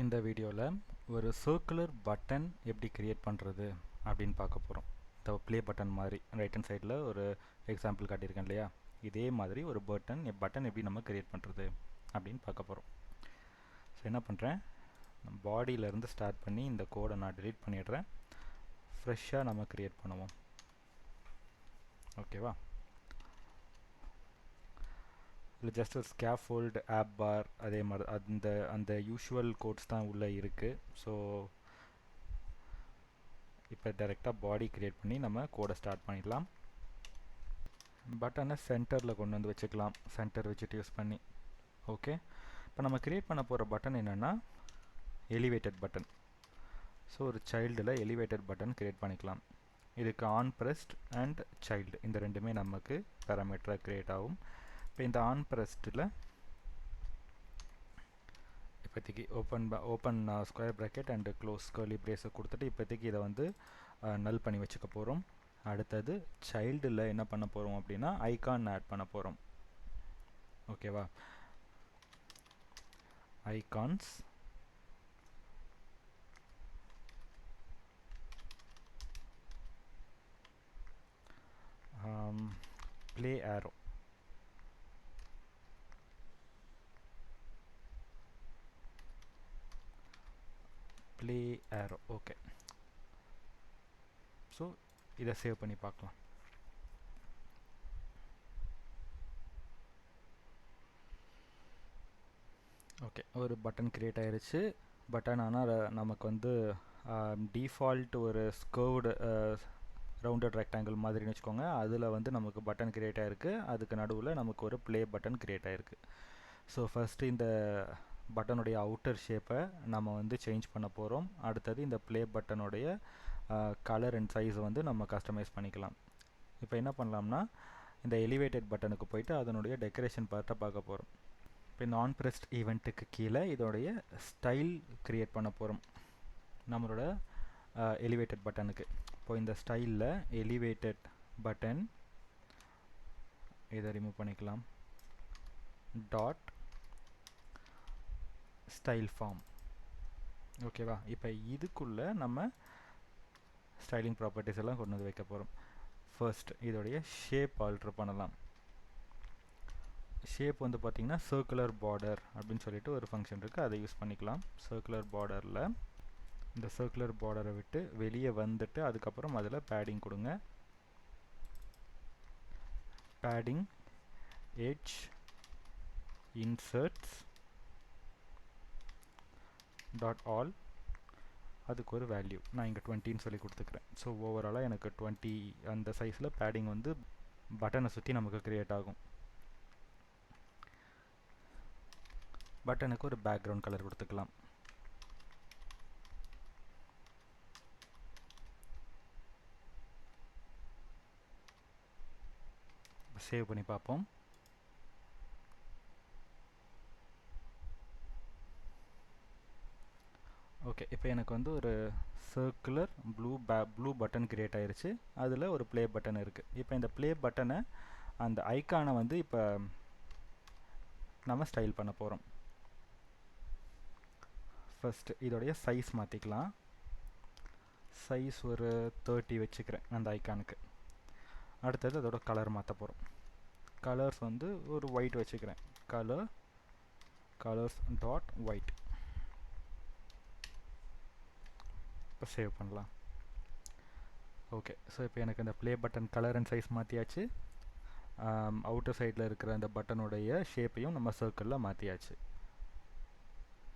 இந்த வீடியோவில் ஒரு சர்க்குலர் பட்டன் எப்படி கிரியேட் பண்ணுறது அப்படின்னு பார்க்க போகிறோம். இந்த ப்ளே பட்டன் மாதிரி ரைட் ஹேண்ட் சைடில் ஒரு எக்ஸாம்பிள் காட்டியிருக்கேன் இல்லையா, இதே மாதிரி ஒரு பட்டன் எப்படி நம்ம கிரியேட் பண்ணுறது அப்படின்னு பார்க்க போகிறோம். ஸோ என்ன பண்ணுறேன், பாடியிலேருந்து ஸ்டார்ட் பண்ணி இந்த கோடை நான் delete பண்ணிடுறேன். ஃப்ரெஷ்ஷாக நம்ம கிரியேட் பண்ணுவோம். ஓகேவா? இல்லை ஜஸ்ட் ஒரு ஸ்கேஃபோல்டு ஆப் பார் அதே மாதிரி அந்த யூஷுவல் கோட்ஸ் தான் உள்ளே இருக்குது. ஸோ இப்போ டைரெக்டாக பாடி க்ரியேட் பண்ணி நம்ம கோடை ஸ்டார்ட் பண்ணிடலாம். பட்டனை சென்டரில் கொண்டு வந்து வச்சுக்கலாம், சென்டர் வச்சுட்டு யூஸ் பண்ணி. ஓகே, இப்போ நம்ம க்ரியேட் பண்ண போகிற பட்டன் என்னென்னா எலிவேட்டட் பட்டன். ஸோ ஒரு சைல்டில் எலிவேட்டட் பட்டன் க்ரியேட் பண்ணிக்கலாம். இதுக்கு ஆன் ப்ரெஸ்ட் அண்ட் சைல்டு இந்த ரெண்டுமே நமக்கு பேராமீட்டராக க்ரியேட் ஆகும். இப்போ இந்த ஆன் ப்ரெஸ்ட்டில் இப்போதைக்கு open square bracket and close curly பிரேஸை கொடுத்துட்டு இப்போதைக்கு இதை வந்து நல் பண்ணி வச்சுக்க போகிறோம். அடுத்தது சைல்டில் என்ன பண்ண போகிறோம் அப்படின்னா ஐகான் ஆட் பண்ண போகிறோம். ஓகேவா? ஐகான்ஸ் ப்ளே ஆரோ. ப்ளே ஆரோ. ஓகே, ஸோ இதை சேவ் பண்ணி பார்க்கலாம். ஓகே, ஒரு பட்டன் க்ரியேட் ஆயிருச்சு. பட்டன் ஆனால் நமக்கு வந்து டிஃபால்ட் ஒரு ஸ்கர்வ்டு ரவுண்டட் ரெக்டாங்கிள் மாதிரின்னு வச்சுக்கோங்க. அதில் வந்து நமக்கு பட்டன் க்ரியேட் ஆகிருக்கு. அதுக்கு நடுவில் நமக்கு ஒரு ப்ளே பட்டன் க்ரியேட் ஆகிருக்கு. ஸோ ஃபஸ்ட்டு இந்த பட்டனுடைய அவுட்டர் ஷேப்பை நம்ம வந்து சேஞ்ச் பண்ண போகிறோம். அடுத்தது இந்த ப்ளே பட்டனுடைய கலர் அண்ட் சைஸை வந்து நம்ம கஸ்டமைஸ் பண்ணிக்கலாம். இப்போ என்ன பண்ணலாம்னா இந்த எலிவேட்டட் பட்டனுக்கு போயிட்டு அதனுடைய டெக்கரேஷன் பார்ட்டை பார்க்க போகிறோம். இப்போ இந்த ஆன் ப்ரெஸ்ட் ஈவெண்ட்டுக்கு கீழே இதோடைய ஸ்டைல் க்ரியேட் பண்ண போகிறோம் நம்மளோட எலிவேட்டட் பட்டனுக்கு. இப்போ இந்த ஸ்டைலில் எலிவேட்டட் பட்டன் இதை ரிமூவ் பண்ணிக்கலாம். Dot style form. ஓகேவா? இப்போ இதுக்குள்ளே நம்ம ஸ்டைலிங் ப்ராப்பர்ட்டிஸ் எல்லாம் கொண்டு வந்து வைக்க போகிறோம். ஃபர்ஸ்ட் இதோடைய ஷேப் ஆல்ட்ரு பண்ணலாம். ஷேப் வந்து பார்த்திங்கன்னா சர்க்குலர் பார்டர் அப்படின்னு சொல்லிட்டு ஒரு ஃபங்க்ஷன் இருக்குது, அதை யூஸ் பண்ணிக்கலாம். சர்க்குலர் பார்டரில் இந்த சர்க்குலர் பார்டரை விட்டு வெளியே வந்துட்டு அதுக்கப்புறம் அதில் பேடிங் கொடுங்க. Padding edge inserts dot all, அதுக்கு ஒரு வேல்யூ நான் இங்கே 20ன்னு சொல்லி கொடுத்துக்கிறேன். ஸோ ஓவராலாக எனக்கு 20 அந்த சைஸில் பேடிங் வந்து பட்டனை சுற்றி நமக்கு க்ரியேட் ஆகும். பட்டனுக்கு ஒரு பேக்ரவுண்ட் கலர் கொடுத்துக்கலாம். சேவ் பண்ணி பார்ப்போம். ஓகே, இப்போ எனக்கு வந்து ஒரு சர்க்குலர் ப்ளூ பட்டன் க்ரியேட் ஆயிருச்சு. அதில் ஒரு ப்ளே பட்டன் இருக்குது. இப்போ இந்த ப்ளே பட்டனை அந்த ஐக்கானை வந்து இப்போ நம்ம ஸ்டைல் பண்ண போகிறோம். ஃபஸ்ட்டு இதோடைய சைஸ் மாற்றிக்கலாம். சைஸ் ஒரு 30 வச்சுக்கிறேன் அந்த ஐக்கானுக்கு. அடுத்தது அதோட கலர் மாற்ற போகிறோம். கலர்ஸ் வந்து ஒரு ஒயிட் வச்சுக்கிறேன். Colours dot white. இப்போ சேவ் பண்ணலாம். ஓகே, ஸோ இப்போ எனக்கு இந்த play button colour and size மாற்றியாச்சு. அவுட்டர் சைடில் இருக்கிற அந்த பட்டனுடைய ஷேப்பையும் நம்ம சர்க்கிளில் மாற்றியாச்சு.